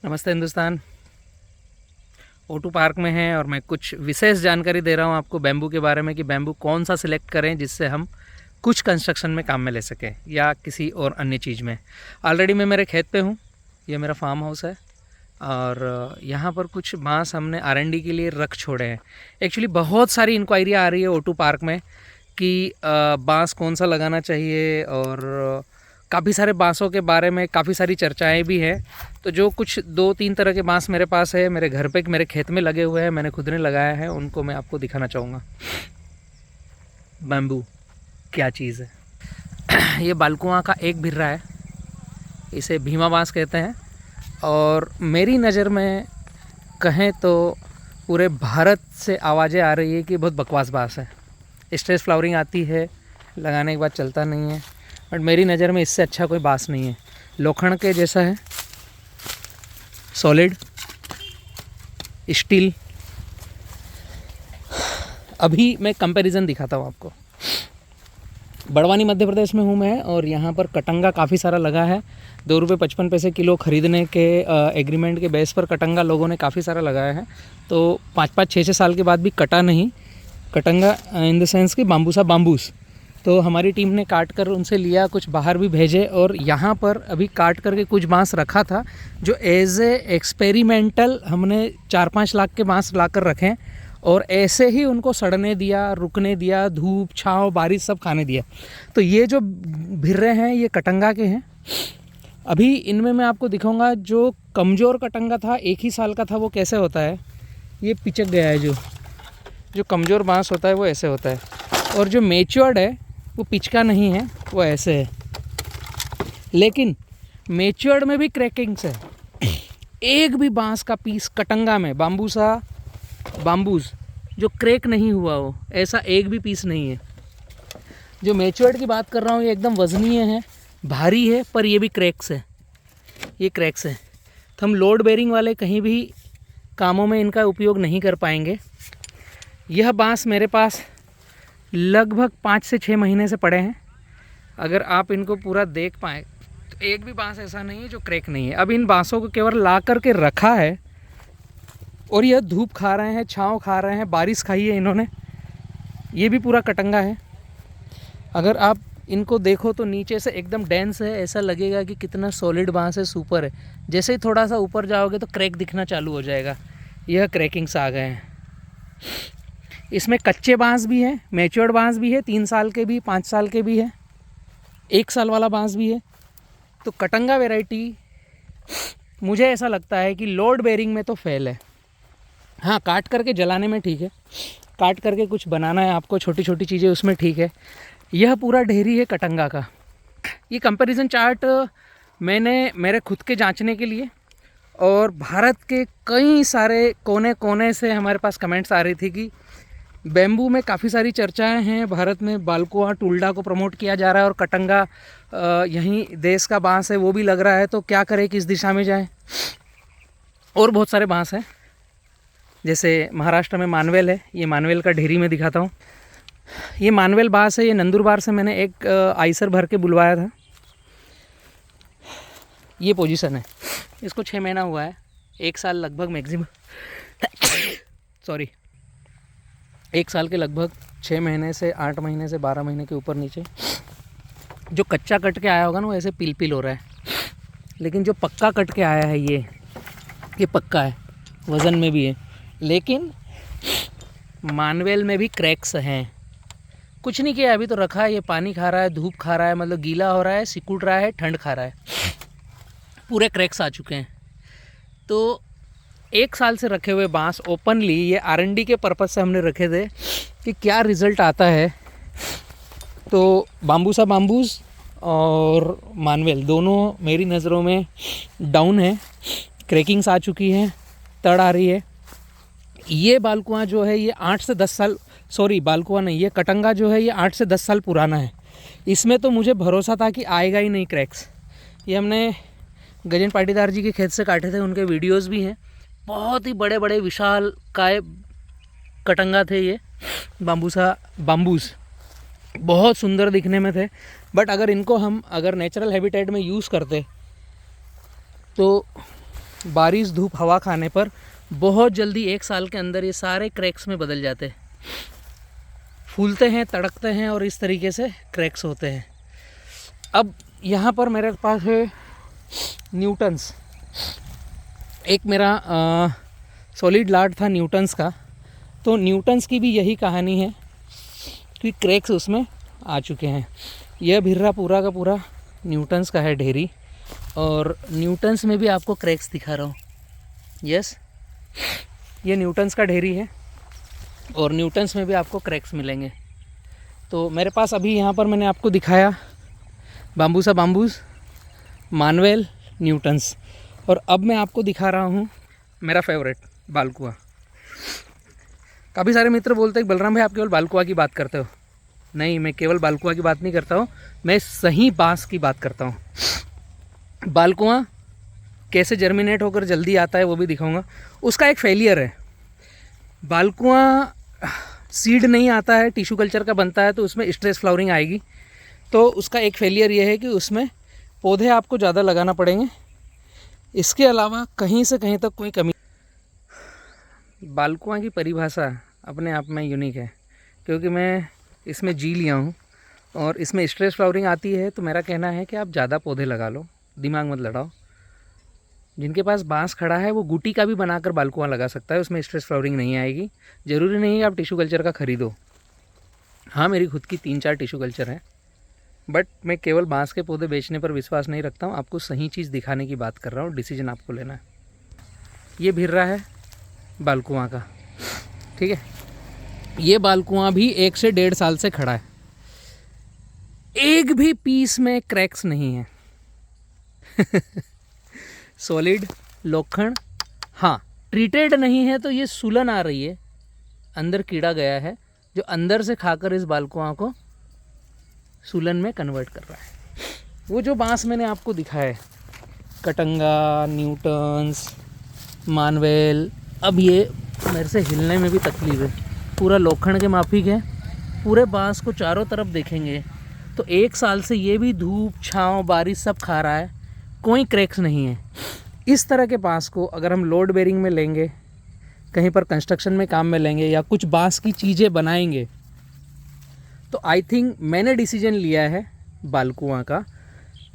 नमस्ते हिंदुस्तान। ओटू पार्क में हैं और मैं कुछ विशेष जानकारी दे रहा हूँ आपको बैम्बू के बारे में कि बैम्बू कौन सा सिलेक्ट करें जिससे हम कुछ कंस्ट्रक्शन में काम में ले सकें या किसी और अन्य चीज़ में। ऑलरेडी मैं मेरे खेत पे हूँ, ये मेरा फार्म हाउस है और यहाँ पर कुछ बांस हमने R&D के लिए रख छोड़े हैं। एक्चुअली बहुत सारी इंक्वायरी आ रही है ओटू पार्क में कि बांस कौन सा लगाना चाहिए और काफ़ी सारे बांसों के बारे में काफ़ी सारी चर्चाएं भी हैं। तो जो कुछ 2-3 तरह के बांस मेरे पास है, मेरे घर पे मेरे खेत में लगे हुए हैं, मैंने खुद ने लगाया है, उनको मैं आपको दिखाना चाहूँगा। बैम्बू क्या चीज़ है। ये बालकुआं का एक भिर्रा है, इसे भीमा बांस कहते हैं और मेरी नज़र में कहें तो पूरे भारत से आवाज़ें आ रही है कि बहुत बकवास बांस है, स्ट्रेस फ्लावरिंग आती है, लगाने के बाद चलता नहीं है, बट मेरी नज़र में इससे अच्छा कोई बांस नहीं है। लोखंड के जैसा है, सॉलिड स्टील। अभी मैं कंपैरिजन दिखाता हूँ आपको। बड़वानी मध्य प्रदेश में हूँ मैं और यहाँ पर कटंगा काफ़ी सारा लगा है। 2 रुपये 55 पैसे किलो ख़रीदने के एग्रीमेंट के बेस पर कटंगा लोगों ने काफ़ी सारा लगाया है। तो 5-5 6-6 साल के बाद भी कटा नहीं कटंगा, इन द सेंस कि बाम्बूसा बाम्बूस। तो हमारी टीम ने काट कर उनसे लिया, कुछ बाहर भी भेजे और यहाँ पर अभी काट करके कुछ बांस रखा था जो एज ए एक्सपेरिमेंटल हमने 4-5 लाख के बांस ला कर रखे और ऐसे ही उनको सड़ने दिया, रुकने दिया, धूप छाँव बारिश सब खाने दिया। तो ये जो भिर्रे हैं ये कटंगा के हैं। अभी इनमें मैं आपको दिखाऊंगा जो कमज़ोर कटंगा था, 1 ही साल का था, वो कैसे होता है। ये पिचक गया है। जो कमज़ोर बांस होता है वो ऐसे होता है और जो मैच्योर्ड है वो पिचका नहीं है, वो ऐसे है। लेकिन मैच्योर्ड में भी क्रैकिंग्स है। एक भी बांस का पीस कटंगा में बाम्बूसा बाम्बूस जो क्रैक नहीं हुआ हो, ऐसा एक भी पीस नहीं है। जो मैच्योर्ड की बात कर रहा हूँ ये एकदम वजनीय है, भारी है, पर ये भी क्रैक्स है, ये क्रैक्स है। तो हम लोड बेरिंग वाले कहीं भी कामों में इनका उपयोग नहीं कर पाएंगे। यह बांस मेरे पास लगभग 5 से 6 महीने से पड़े हैं। अगर आप इनको पूरा देख पाएँ तो एक भी बांस ऐसा नहीं है जो क्रैक नहीं है। अब इन बांसों को केवल ला करके रखा है और यह धूप खा रहे हैं, छाँव खा रहे हैं, बारिश खाई है इन्होंने। ये भी पूरा कटंगा है। अगर आप इनको देखो तो नीचे से एकदम डेंस है, ऐसा लगेगा कि कितना सॉलिड बांस है, सुपर है। जैसे ही थोड़ा सा ऊपर जाओगे तो क्रैक दिखना चालू हो जाएगा। यह क्रैकिंग्स आ गए हैं। इसमें कच्चे बांस भी हैं, मैच्योर्ड बांस भी है, 3 साल के भी, 5 साल के भी है, 1 साल वाला बांस भी है। तो कटंगा वैरायटी मुझे ऐसा लगता है कि लोड बेरिंग में तो फेल है। हाँ, काट करके जलाने में ठीक है, काट करके कुछ बनाना है आपको, छोटी छोटी चीज़ें, उसमें ठीक है। यह पूरा ढेरी है कटंगा का। ये कंपैरिजन चार्ट मैंने मेरे खुद के जांचने के लिए और भारत के कई सारे कोने कोने से हमारे पास कमेंट्स आ रही थी कि बैम्बू में काफ़ी सारी चर्चाएं हैं। भारत में बालकुआ टुल्डा को प्रमोट किया जा रहा है और कटंगा यहीं देश का बांस है, वो भी लग रहा है, तो क्या करें, किस दिशा में जाएं। और बहुत सारे बांस हैं, जैसे महाराष्ट्र में मानवेल है। ये मानवेल का ढेरी में दिखाता हूँ। ये मानवेल बांस है। ये नंदुरबार से मैंने एक आइसर भर के बुलवाया था। ये पोजीशन है, इसको 6 महीना हुआ है, 1 साल लगभग मैक्सिमम सॉरी 1 साल के लगभग 6 महीने से 8 महीने से 12 महीने के ऊपर नीचे। जो कच्चा कट के आया होगा ना वो ऐसे पिल पिल हो रहा है, लेकिन जो पक्का कट के आया है ये पक्का है, वज़न में भी है। लेकिन मानवेल में भी क्रैक्स हैं। कुछ नहीं किया अभी तो, रखा है, ये पानी खा रहा है, धूप खा रहा है, मतलब गीला हो रहा है, सिकुड़ रहा है, ठंड खा रहा है, पूरे क्रैक्स आ चुके हैं। तो 1 साल से रखे हुए बांस ओपनली ये R&D के पर्पज़ से हमने रखे थे कि क्या रिज़ल्ट आता है। तो बाम्बूसा बाम्बूस और मानवेल दोनों मेरी नज़रों में डाउन है, क्रैकिंग्स आ चुकी हैं, तड़ आ रही है। ये बालकुआं जो है ये 8 से 10 साल, सॉरी बालकुआं नहीं, ये कटंगा जो है ये 8 से 10 साल पुराना है। इसमें तो मुझे भरोसा था कि आएगा ही नहीं क्रैक्स। ये हमने गजन पाटीदार जी के खेत से काटे थे, उनके वीडियोस भी हैं। बहुत ही बड़े बड़े विशाल काय कटंगा थे ये बाम्बूसा बाम्बूस, बहुत सुंदर दिखने में थे। बट अगर इनको हम नेचुरल हैबिटेट में यूज़ करते तो बारिश धूप हवा खाने पर बहुत जल्दी 1 साल के अंदर ये सारे क्रैक्स में बदल जाते हैं, फूलते हैं, तड़कते हैं और इस तरीके से क्रैक्स होते हैं। अब यहाँ पर मेरे पास है न्यूटन्स, एक मेरा सॉलिड लाट था न्यूटन्स का। तो न्यूटन्स की भी यही कहानी है कि क्रैक्स उसमें आ चुके हैं। यह भिर्रा पूरा का पूरा न्यूटन्स का है ढेरी, और न्यूटन्स में भी आपको क्रैक्स दिखा रहा हूँ। यस, ये न्यूटन्स का ढेरी है और न्यूटन्स में भी आपको क्रैक्स मिलेंगे। तो मेरे पास अभी यहाँ पर मैंने आपको दिखाया बाम्बूसा बाम्बूस, मानवेल, न्यूटन्स, और अब मैं आपको दिखा रहा हूँ मेरा फेवरेट बालकुआ। काफ़ी सारे मित्र बोलते हैं बलराम भाई आप केवल बालकुआ की बात करते हो। नहीं, मैं केवल बालकुआ की बात नहीं करता हूँ, मैं सही बांस की बात करता हूँ। बालकुआ कैसे जर्मिनेट होकर जल्दी आता है वो भी दिखाऊंगा। उसका एक फेलियर है, बालकुआ सीड नहीं आता है, टिश्यू कल्चर का बनता है तो उसमें स्ट्रेस फ्लावरिंग आएगी। तो उसका एक फेलियर ये है कि उसमें पौधे आपको ज़्यादा लगाना पड़ेंगे। इसके अलावा कहीं से कहीं तक कोई कमी। बालकुआ की परिभाषा अपने आप में यूनिक है, क्योंकि मैं इसमें जी लिया हूँ और इसमें स्ट्रेस फ्लावरिंग आती है। तो मेरा कहना है कि आप ज़्यादा पौधे लगा लो, दिमाग मत लड़ाओ। जिनके पास बांस खड़ा है वो गुटी का भी बनाकर बालकुआ लगा सकता है, उसमें स्ट्रेस फ्लावरिंग नहीं आएगी। ज़रूरी नहीं है आप टिश्यू कल्चर का खरीदो। हाँ, मेरी खुद की 3-4 टिश्यू कल्चर हैं, बट मैं केवल बांस के पौधे बेचने पर विश्वास नहीं रखता हूँ। आपको सही चीज़ दिखाने की बात कर रहा हूँ, डिसीजन आपको लेना है। ये भिर्रा है बालकुआ का, ठीक है। ये बालकुआ भी 1 से 1.5 साल से खड़ा है, एक भी पीस में क्रैक्स नहीं है। सॉलिड लोखंड, हाँ ट्रीटेड नहीं है तो ये सुलन आ रही है, अंदर कीड़ा गया है जो अंदर से खाकर इस बालकुआ को सुलन में कन्वर्ट कर रहा है। वो जो बांस मैंने आपको दिखाया है, कटंगा, न्यूटन्स, मानवेल, अब ये मेरे से हिलने में भी तकलीफ है, पूरा लोखंड के माफिक है। पूरे बांस को चारों तरफ देखेंगे तो 1 साल से ये भी धूप छाँव बारिश सब खा रहा है, कोई क्रैक्स नहीं है। इस तरह के बांस को अगर हम लोड बेरिंग में लेंगे, कहीं पर कंस्ट्रक्शन में काम में लेंगे या कुछ बांस की चीज़ें बनाएंगे, तो आई थिंक मैंने डिसीजन लिया है बालकुआ का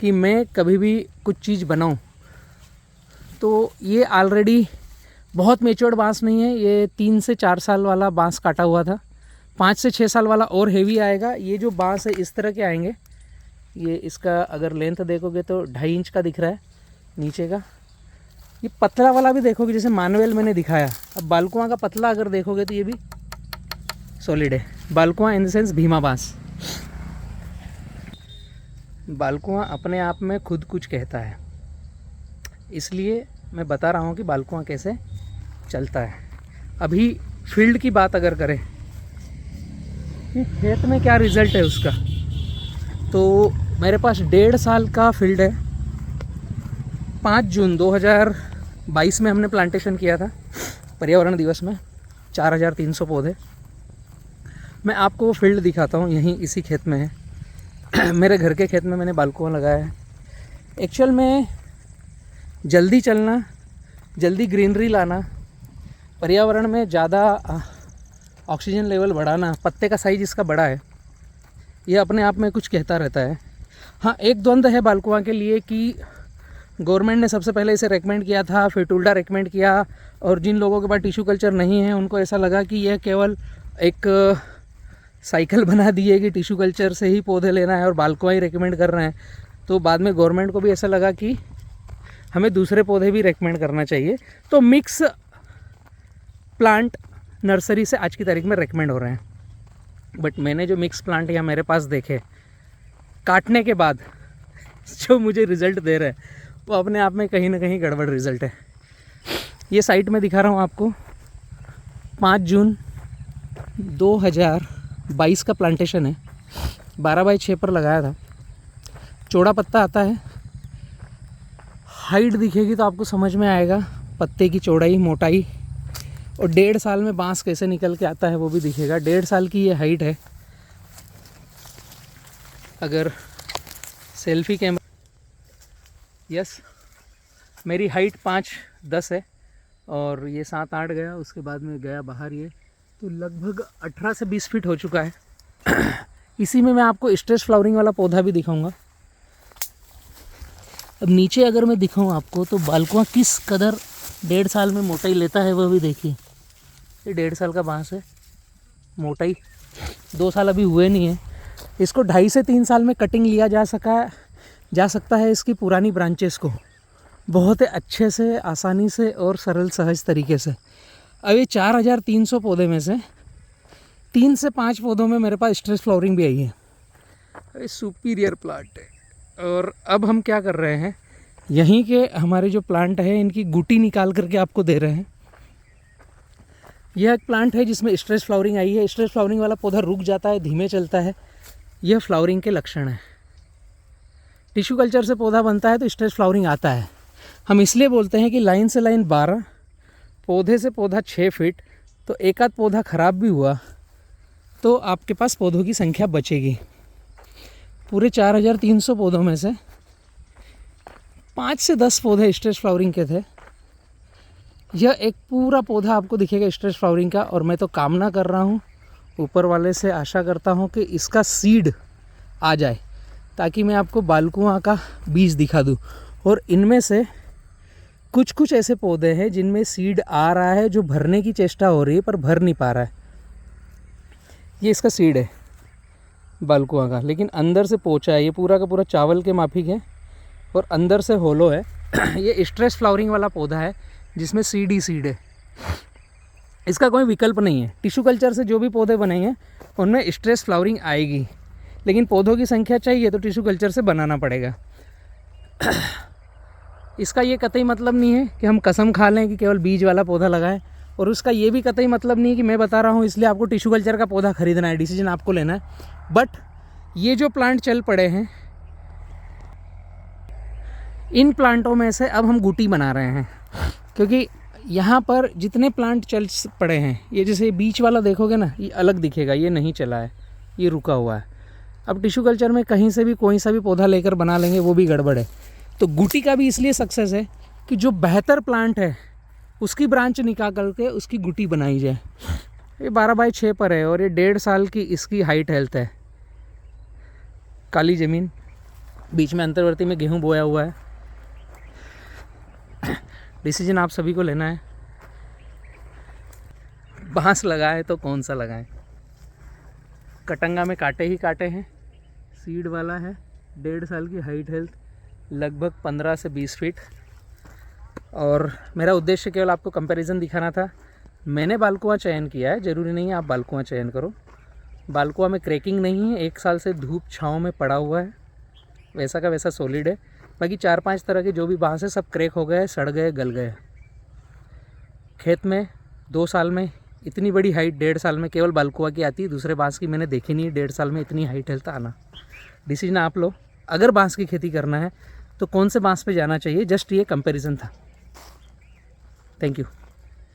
कि मैं कभी भी कुछ चीज़ बनाऊं तो ये ऑलरेडी बहुत मेच्योर्ड बांस नहीं है। ये 3 से 4 साल वाला बांस काटा हुआ था, 5 से 6 साल वाला और हेवी आएगा। ये जो बांस है इस तरह के आएंगे। ये इसका अगर लेंथ देखोगे तो 2.5 इंच का दिख रहा है नीचे का। ये पतला वाला भी देखोगे, जैसे मानवेल मैंने दिखाया। अब बालकुआ का पतला अगर देखोगे तो ये भी सॉलिड है। बालकुआ इन द सेंस भीमा बांस। बालकुआ अपने आप में खुद कुछ कहता है, इसलिए मैं बता रहा हूँ कि बालकुआ कैसे चलता है। अभी फील्ड की बात अगर करें कि खेत में क्या रिज़ल्ट है उसका, तो मेरे पास 1.5 साल का फील्ड है। 5 जून 2022 में हमने प्लांटेशन किया था, पर्यावरण दिवस में, 4300 पौधे। मैं आपको वो फील्ड दिखाता हूँ, यहीं इसी खेत में है। मेरे घर के खेत में मैंने बालकुआ लगाया है। एक्चुअल में जल्दी चलना, जल्दी ग्रीनरी लाना, पर्यावरण में ज़्यादा ऑक्सीजन लेवल बढ़ाना, पत्ते का साइज़ इसका बड़ा है, ये अपने आप में कुछ कहता रहता है। हाँ, एक द्वंद्व है बालकुआ के लिए कि गवर्नमेंट ने सबसे पहले इसे रेकमेंड किया था, फिर टुल्डा रेकमेंड किया, और जिन लोगों के पास टिश्यू कल्चर नहीं है उनको ऐसा लगा कि यह केवल एक साइकिल बना दी है कि टिश्यू कल्चर से ही पौधे लेना है और बालकुआ ही रेकमेंड कर रहे हैं। तो बाद में गवर्नमेंट को भी ऐसा लगा कि हमें दूसरे पौधे भी रेकमेंड करना चाहिए, तो मिक्स प्लांट नर्सरी से आज की तारीख में रेकमेंड हो रहे हैं। बट मैंने जो मिक्स प्लांट यहाँ मेरे पास देखे काटने के बाद जो मुझे रिज़ल्ट दे रहे हैं वो अपने आप में कहीं ना कहीं गड़बड़ रिज़ल्ट है। ये साइट में दिखा रहा हूँ आपको, 5 जून 2022 का प्लांटेशन है, 12x6 पर लगाया था। चौड़ा पत्ता आता है, हाइट दिखेगी तो आपको समझ में आएगा पत्ते की चौड़ाई मोटाई, और 1.5 साल में बांस कैसे निकल के आता है वो भी दिखेगा। 1.5 साल की ये हाइट है। अगर सेल्फी कैमरा, यस मेरी हाइट 5-10 है और ये 7-8 गया, उसके बाद में गया बाहर ये, तो लगभग 18 से 20 फीट हो चुका है। इसी में मैं आपको स्ट्रेस फ्लावरिंग वाला पौधा भी दिखाऊंगा। अब नीचे अगर मैं दिखाऊं आपको तो बालकुआ किस कदर 1.5 साल में मोटाई लेता है वह भी देखिए। ये 1.5 साल का बांस है, मोटाई 2 साल अभी हुए नहीं है। इसको 2.5 से 3 साल में कटिंग लिया जा सकता है इसकी पुरानी ब्रांचेस को बहुत ही अच्छे से, आसानी से और सरल सहज तरीके से। अब ये 4300 पौधे में से 3 से 5 पौधों में मेरे पास स्ट्रेस फ्लावरिंग भी आई है। ये सुपीरियर प्लांट है। और अब हम क्या कर रहे हैं, यहीं के हमारे जो प्लांट है इनकी गुटी निकाल करके आपको दे रहे हैं। यह एक प्लांट है जिसमें स्ट्रेस फ्लावरिंग आई है। स्ट्रेस फ्लावरिंग वाला पौधा रुक जाता है, धीमे चलता है, यह फ्लावरिंग के लक्षण है। टिश्यू कल्चर से पौधा बनता है तो स्ट्रेस फ्लावरिंग आता है। हम इसलिए बोलते हैं कि लाइन से लाइन 12, पौधे से पौधा 6 फीट, तो एक आध पौधा ख़राब भी हुआ तो आपके पास पौधों की संख्या बचेगी। पूरे 4300 पौधों में से 5 से 10 पौधे स्ट्रेस फ्लावरिंग के थे। यह एक पूरा पौधा आपको दिखेगा स्ट्रेस फ्लावरिंग का। और मैं तो कामना कर रहा हूँ, ऊपर वाले से आशा करता हूँ कि इसका सीड आ जाए ताकि मैं आपको बालकुआ का बीज दिखा दूँ। और इनमें से कुछ ऐसे पौधे हैं जिनमें सीड आ रहा है, जो भरने की चेष्टा हो रही है पर भर नहीं पा रहा है। ये इसका सीड है बालकुआ का, लेकिन अंदर से पोचा है। ये पूरा का पूरा चावल के माफिक है और अंदर से होलो है। ये स्ट्रेस फ्लावरिंग वाला पौधा है जिसमें सीड ही सीड है। इसका कोई विकल्प नहीं है। टिश्यू कल्चर से जो भी पौधे बनेंगे उनमें स्ट्रेस फ्लावरिंग आएगी, लेकिन पौधों की संख्या चाहिए तो टिश्यू कल्चर से बनाना पड़ेगा। इसका ये कतई मतलब नहीं है कि हम कसम खा लें कि केवल बीज वाला पौधा लगाएं, और उसका ये भी कतई मतलब नहीं है कि मैं बता रहा हूँ इसलिए आपको टिश्यू कल्चर का पौधा खरीदना है। डिसीजन आपको लेना है। बट ये जो प्लांट चल पड़े हैं, इन प्लांटों में से अब हम गुटी बना रहे हैं, क्योंकि यहाँ पर जितने प्लांट चल पड़े हैं, ये जैसे बीच वाला देखोगे ना, ये अलग दिखेगा, ये नहीं चला है, ये रुका हुआ है। अब टिश्यू कल्चर में कहीं से भी कोई सा भी पौधा लेकर बना लेंगे, वो भी गड़बड़ है। तो गुटी का भी इसलिए सक्सेस है कि जो बेहतर प्लांट है उसकी ब्रांच निकाल करके उसकी गुटी बनाई जाए। ये 12x6 पर है और ये 1.5 साल की इसकी हाइट हेल्थ है। काली ज़मीन, बीच में अंतर्वर्ती में गेहूं बोया हुआ है। डिसीजन आप सभी को लेना है। बांस लगाए तो कौन सा लगाएं। कटंगा में कांटे ही कांटे हैं, सीड वाला है, 1.5 साल की हाइट हेल्थ, लगभग 15 से 20 फीट। और मेरा उद्देश्य केवल आपको कंपैरिजन दिखाना था। मैंने बालकुआ चयन किया है, ज़रूरी नहीं है आप बालकुआ चयन करो। बालकुआ में क्रैकिंग नहीं है, 1 साल से धूप छाँव में पड़ा हुआ है, वैसा का वैसा सॉलिड है। बाकी 4-5 तरह के जो भी बांस है सब क्रैक हो गए, सड़ गए, गल गए। खेत में 2 साल में इतनी बड़ी हाइट 1.5 साल में केवल बालकुआ की आती है, दूसरे बांस की मैंने देखी नहीं 1.5 साल में इतनी हाइट हेल्थ आना। डिसीजन आप लो। अगर बांस की खेती करना है तो कौन से बांस पे जाना चाहिए, जस्ट ये कंपैरिजन था। Thank you.